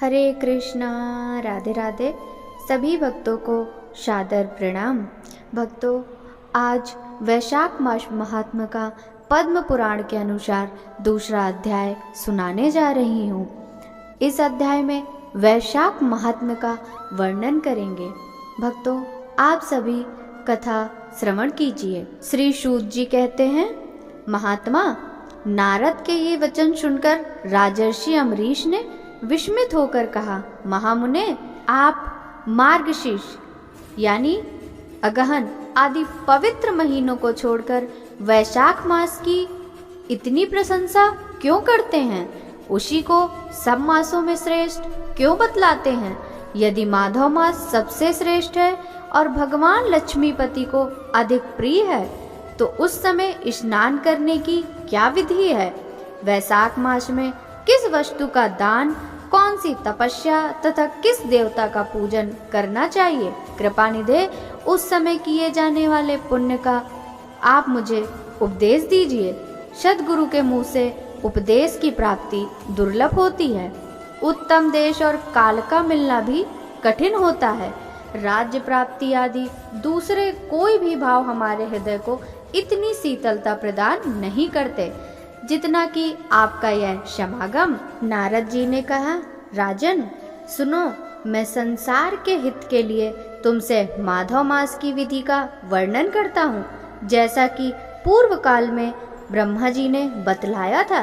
हरे कृष्णा। राधे राधे। सभी भक्तों को सादर प्रणाम। भक्तों, आज वैशाख मास महात्म्य का पद्म पुराण के अनुसार दूसरा अध्याय सुनाने जा रही हूँ। इस अध्याय में वैशाख महात्म्य का वर्णन करेंगे। भक्तों, आप सभी कथा श्रवण कीजिए। श्री सूत जी कहते हैं, महात्मा, नारद के ये वचन सुनकर राजर्षि अम्बरीश ने विस्मित होकर कहा, महामुने, आप मार्गशीर्ष यानी अगहन आदि पवित्र महीनों को छोड़कर वैशाख मास की इतनी प्रशंसा क्यों करते हैं? उसी को सब मासों में श्रेष्ठ क्यों बतलाते हैं? यदि माधव मास सबसे श्रेष्ठ है और भगवान लक्ष्मीपति को अधिक प्रिय है, तो उस समय स्नान करने की क्या विधि है? वैशाख मास में किस वस्तु का दान, कौन सी तपस्या तथा किस देवता का पूजन करना चाहिए? कृपा निधे, उस समय किए जाने वाले पुण्य का आप मुझे उपदेश दीजिए। सद्गुरु के मुंह से उपदेश की प्राप्ति दुर्लभ होती है। उत्तम देश और काल का मिलना भी कठिन होता है। राज्य प्राप्ति आदि दूसरे कोई भी भाव हमारे हृदय को इतनी शीतलता प्रदान नहीं करते जितना कि आपका यह समागम। नारद जी ने कहा, राजन सुनो, मैं संसार के हित के लिए तुमसे माधव मास की विधि का वर्णन करता हूँ, जैसा कि पूर्व काल में ब्रह्मा जी ने बतलाया था।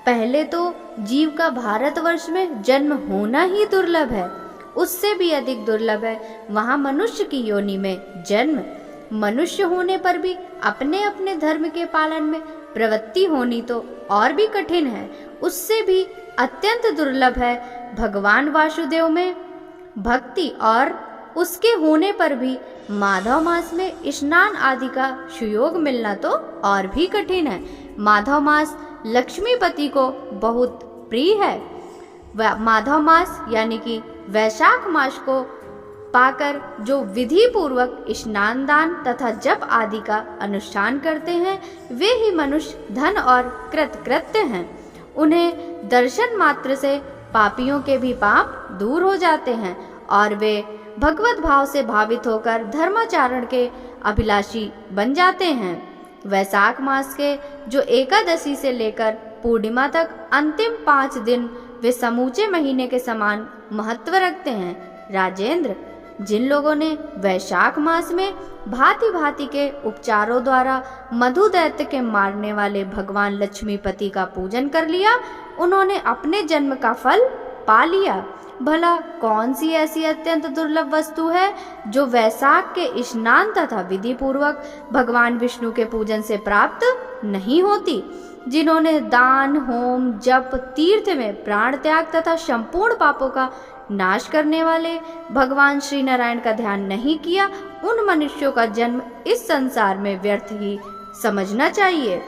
पहले तो जीव का भारतवर्ष में जन्म होना ही दुर्लभ है, उससे भी अधिक दुर्लभ है वहाँ मनुष्य की योनि में जन्म। मनुष्य होने पर भी अपने अपने धर्म के पालन में प्रवृत्ति होनी तो और भी कठिन है, उससे भी अत्यंत दुर्लभ है भगवान वासुदेव में भक्ति, और उसके होने पर भी माधव मास में स्नान आदि का सुयोग मिलना तो और भी कठिन है। माधव मास लक्ष्मीपति को बहुत प्रिय है। माधव मास यानी कि वैशाख मास को पाकर जो विधि पूर्वक स्नान दान तथा जप आदि का अनुष्ठान करते हैं, वे ही मनुष्य धन और कृतकृत्य हैं। उन्हें दर्शन मात्र से पापियों के भी पाप दूर हो जाते हैं और वे भगवत भाव से भावित होकर धर्माचरण के अभिलाषी बन जाते हैं। वैशाख मास के जो एकादशी से लेकर पूर्णिमा तक अंतिम 5 दिन वे समूचे महीने के समान महत्व रखते हैं। राजेंद्र, जिन लोगों ने वैशाख मास में भांति भांति के उपचारों द्वारा मधु दैत्य के मारने वाले भगवान लक्ष्मीपति का पूजन कर लिया, उन्होंने अपने जन्म का फल पा लिया। भला कौन सी ऐसी अत्यंत दुर्लभ वस्तु है जो वैशाख के स्नान तथा विधि पूर्वक भगवान विष्णु के पूजन से प्राप्त नहीं होती? जिन्होंने दान, होम, जप, तीर्थ में प्राण त्याग तथा संपूर्ण पापों का नाश करने वाले भगवान श्री नारायण का ध्यान नहीं किया, उन मनुष्यों का जन्म इस संसार में व्यर्थ ही समझना चाहिए।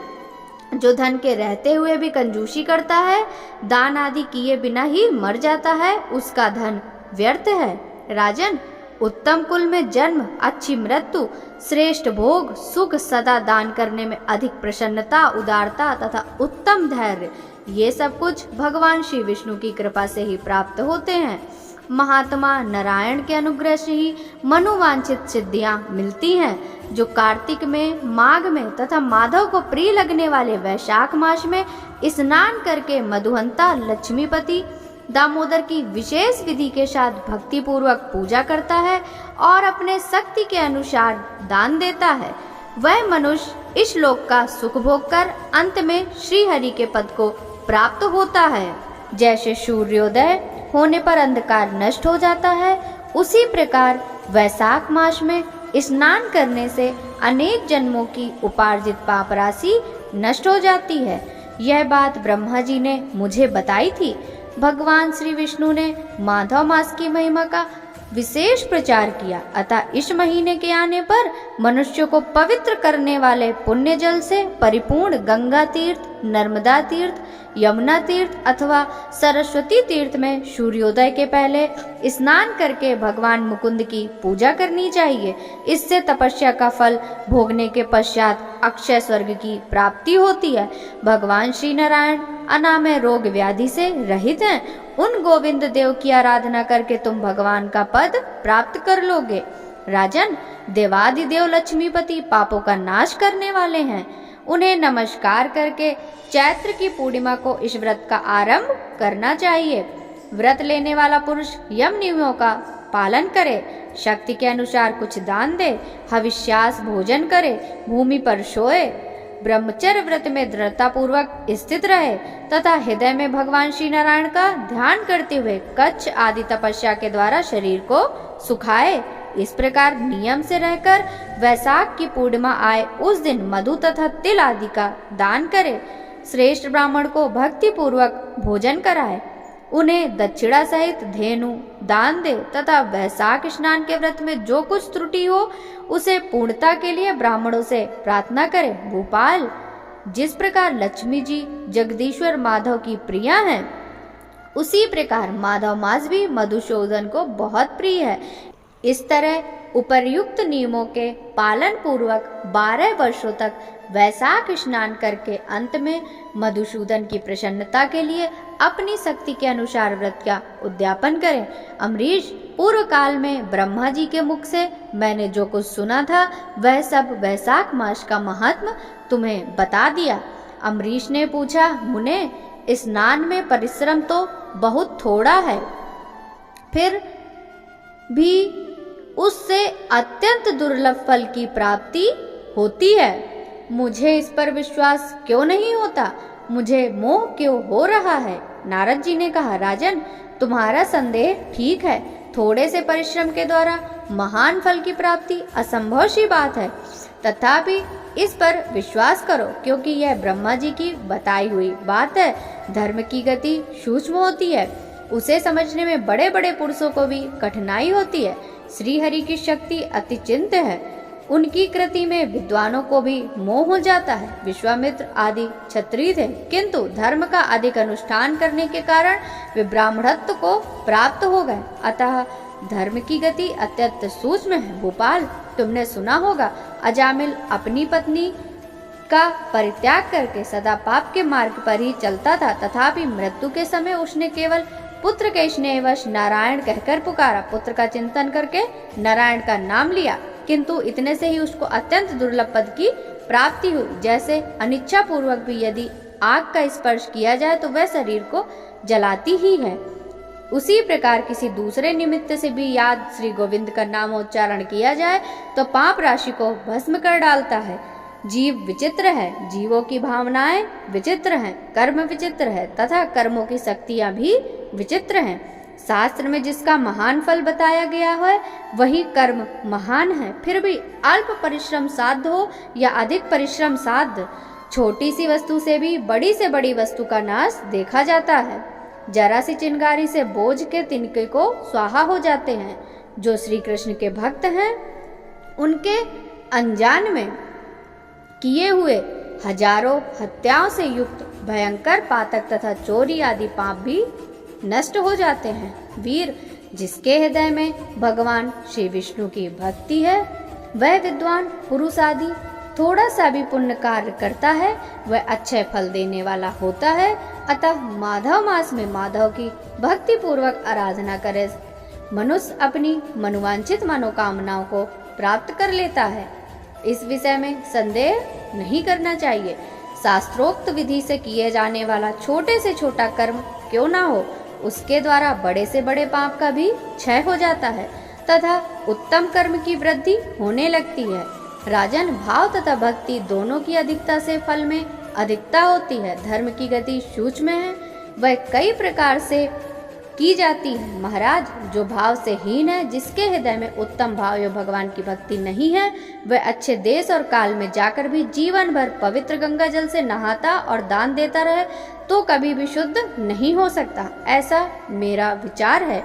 जो धन के रहते हुए भी कंजूसी करता है, दान आदि किए बिना ही मर जाता है, उसका धन व्यर्थ है। राजन, उत्तम कुल में जन्म, अच्छी मृत्यु, श्रेष्ठ भोग, सुख, सदा दान करने में अधिक प्रसन्नता, उदारता तथा उत्तम धैर्य, ये सब कुछ भगवान श्री विष्णु की कृपा से ही प्राप्त होते हैं। महात्मा नारायण के अनुग्रह से ही मनोवांछित सिद्धियां मिलती हैं, जो कार्तिक में, माघ में तथा माधव को प्रिय लगने वाले वैशाख मास में स्नान करके मधुहंता लक्ष्मीपति दामोदर की विशेष विधि के साथ भक्ति पूर्वक पूजा करता है और अपने शक्ति के अनुसार दान देता है, वह मनुष्य इस लोक का सुख भोग कर अंत में श्री हरि के पद को प्राप्त होता है। जैसे सूर्योदय होने पर अंधकार नष्ट हो जाता है, उसी प्रकार वैशाख मास में स्नान करने से अनेक जन्मों की उपार्जित पाप राशि नष्ट हो जाती है। यह बात ब्रह्मा जी ने मुझे बताई थी। भगवान श्री विष्णु ने माधव मास की महिमा का विशेष प्रचार किया, अतः इस महीने के आने पर मनुष्य को पवित्र करने वाले पुण्य जल से परिपूर्ण गंगा तीर्थ, नर्मदा तीर्थ, यमुना तीर्थ अथवा सरस्वती तीर्थ में सूर्योदय के पहले स्नान करके भगवान मुकुंद की पूजा करनी चाहिए। इससे तपस्या का फल भोगने के पश्चात अक्षय स्वर्ग की प्राप्ति होती है। भगवान श्री नारायण अनामय रोग व्याधि से रहित हैं। उन गोविंद देव की आराधना करके तुम भगवान का पद प्राप्त कर लोगे। राजन, देवादिदेव लक्ष्मीपति पापों का नाश करने वाले हैं। उन्हें नमस्कार करके चैत्र की पूर्णिमा को इस व्रत का आरंभ करना चाहिए। व्रत लेने वाला पुरुष यम नियमों का पालन करे, शक्ति के अनुसार कुछ दान दे, हविष्यास भोजन करे, भूमि पर सोए, ब्रह्मचर्य व्रत में दृढ़ता पूर्वक स्थित रहे तथा हृदय में भगवान श्री नारायण का ध्यान करते हुए कच्छ आदि तपस्या के द्वारा शरीर को सुखाए। इस प्रकार नियम से रहकर वैशाख की पूर्णिमा आए उस दिन मधु तथा तिल आदि का दान करे। श्रेष्ठ ब्राह्मण को भक्ति पूर्वक भोजन कराए, उन्हें दक्षिणा सहित धेनु दान दे तथा वैशाख स्नान के व्रत में जो कुछ त्रुटि हो उसे पूर्णता के लिए ब्राह्मणों से प्रार्थना करे। भोपाल, जिस प्रकार लक्ष्मी जी जगदीश्वर माधव की प्रिया हैं, उसी प्रकार माधव मास भी मधुसूदन को बहुत प्रिय है। इस तरह उपर्युक्त नियमों के पालन पूर्वक 12 वर्षों तक वैशाख स्नान करके अंत में मधुसूदन की प्रसन्नता के लिए अपनी शक्ति के अनुसार व्रत का उद्यापन करें। अम्बरीश, पूर्व काल में ब्रह्मा जी के मुख से मैंने जो कुछ सुना था वह सब वैशाख मास का महात्म तुम्हें बता दिया। अम्बरीश ने पूछा, मुने, स्नान में परिश्रम तो बहुत थोड़ा है, फिर भी उससे अत्यंत दुर्लभ फल की प्राप्ति होती है। मुझे इस पर विश्वास क्यों नहीं होता? मुझे मोह क्यों हो रहा है? नारद जी ने कहा, राजन, तुम्हारा संदेह ठीक है। थोड़े से परिश्रम के द्वारा महान फल की प्राप्ति असंभव सी बात है। तथापि इस पर विश्वास करो, क्योंकि यह ब्रह्मा जी की बताई हुई बात है। धर्म की गति सूक्ष्म होती है, उसे समझने में बड़े बड़े पुरुषों को भी कठिनाई होती है। श्री हरि की शक्ति अति चिंत्य है, उनकी कृति में विद्वानों को भी मोह हो जाता है। विश्वामित्र आदि क्षत्रिय थे, किंतु धर्म का अधिक अनुष्ठान करने के कारण वे ब्राह्मणत्व को प्राप्त हो गए। अतः धर्म की गति अत्यंत सूक्ष्म है। भोपाल, तुमने सुना होगा, अजामिल अपनी पत्नी का परित्याग करके सदा पाप के मार्ग पर ही चलता था, तथापि मृत्यु के समय उसने केवल पुत्र के स्नेहवश नारायण कहकर पुकारा। पुत्र का चिंतन करके नारायण का नाम लिया, किंतु इतने से ही उसको अत्यंत दुर्लभ पद की प्राप्ति हुई। जैसे अनिच्छा पूर्वक भी यदि आग का स्पर्श किया जाए तो वह शरीर को जलाती ही है, उसी प्रकार किसी दूसरे निमित्त से भी याद श्री गोविंद का नामोच्चारण किया जाए तो पाप राशि को भस्म कर डालता है। जीव विचित्र है, जीवों की भावनाएं विचित्र हैं, कर्म विचित्र है तथा कर्मों की शक्तियां भी विचित्र हैं। शास्त्र में जिसका महान फल बताया गया है वही कर्म महान है। फिर भी अल्प परिश्रम साध्य हो या अधिक परिश्रम साध्य, छोटी सी वस्तु से भी बड़ी वस्तु का नाश देखा जाता है। जरा सी चिंगारी से बोझ के तिनके को स्वाहा हो जाते हैं। जो श्री कृष्ण के भक्त हैं उनके अनजान में किए हुए हजारों हत्याओं से युक्त भयंकर पातक तथा चोरी आदि पाप भी नष्ट हो जाते हैं। वीर, जिसके हृदय में भगवान श्री विष्णु की भक्ति है वह विद्वान पुरुष आदि थोड़ा सा भी पुण्य कार्य करता है वह अच्छे फल देने वाला होता है। अतः माधव मास में माधव की भक्ति पूर्वक आराधना करे मनुष्य अपनी मनोवांछित मनोकामनाओं को प्राप्त कर लेता है। इस विषय में संदेह नहीं करना चाहिए। शास्त्रोक्त विधि से किए जाने वाला छोटे से छोटा कर्म क्यों ना हो, उसके द्वारा बड़े से बड़े पाप का भी क्षय हो जाता है तथा उत्तम कर्म की वृद्धि होने लगती है। राजन, भाव तथा भक्ति दोनों की अधिकता से फल में अधिकता होती है। धर्म की गति सूक्ष्म है, वह कई प्रकार से की जाती है। महाराज, जो भाव से हीन है, जिसके हृदय में उत्तम भाव या भगवान की भक्ति नहीं है, वह अच्छे देश और काल में जाकर भी जीवन भर पवित्र गंगा जल से नहाता और दान देता रहे तो कभी भी शुद्ध नहीं हो सकता, ऐसा मेरा विचार है।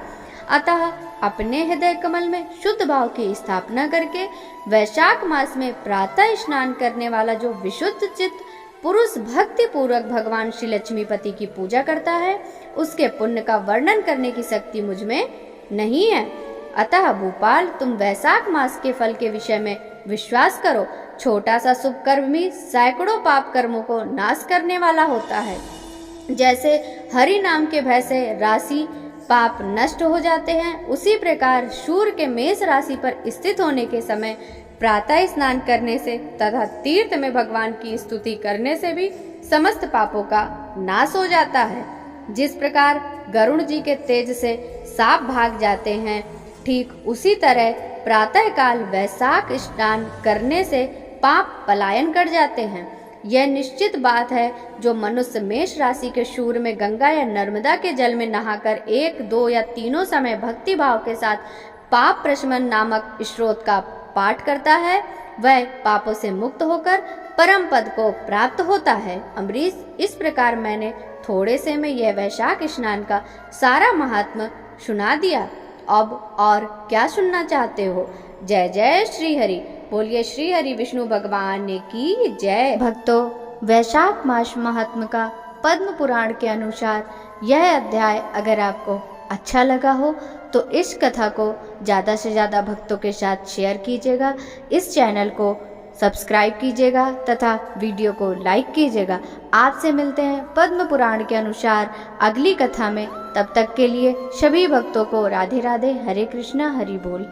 अतः अपने हृदय कमल में शुद्ध भाव की स्थापना करके वैशाख मास में प्रातः स्नान करने वाला जो विशुद्ध चित्त पुरुष भक्ति पूर्वक भगवान श्री लक्ष्मीपति की पूजा करता है, उसके पुण्य का वर्णन करने की शक्ति मुझ में नहीं है। अतः भूपाल, तुम वैशाख मास के फल के विषय में विश्वास करो। छोटा सा शुभ कर्म भी सैकड़ों पाप कर्मों को नाश करने वाला होता है। जैसे हरि नाम के भय से राशि पाप नष्ट हो जाते हैं, उसी प्रकार सूर्य के मेष राशि पर स्थित होने के समय प्रातः स्नान करने से तथा तीर्थ में भगवान की स्तुति करने से भी समस्त पापों का नाश हो जाता है। जिस प्रकार गरुड़ जी के तेज से सांप भाग जाते हैं, ठीक उसी तरह प्रातः काल वैशाख स्नान करने से पाप पलायन कर जाते हैं। यह निश्चित बात है, जो मनुष्य मेष राशि के सूर्य में गंगा या नर्मदा के जल में नहाकर 1, 2 या तीनों समय भक्ति भाव के साथ पाप प्रशमन नामक स्रोत का पाठ करता है, वह पापों से मुक्त होकर परम पद को प्राप्त होता है। अम्बरीश, इस प्रकार मैंने थोड़े से में यह वैशाख स्नान का सारा महात्म्य सुना दिया। अब और क्या सुनना चाहते हो? जय जय श्री हरि। बोलिए श्री हरि विष्णु भगवान की जय। भक्तों, वैशाख मास महात्म्य का पद्म पुराण के अनुसार यह अध्याय अगर आपको अच्छा लगा हो तो इस कथा को ज़्यादा से ज़्यादा भक्तों के साथ शेयर कीजिएगा। इस चैनल को सब्सक्राइब कीजिएगा तथा वीडियो को लाइक कीजिएगा। आपसे मिलते हैं पद्म पुराण के अनुसार अगली कथा में। तब तक के लिए सभी भक्तों को राधे राधे, हरे कृष्णा, हरि बोल।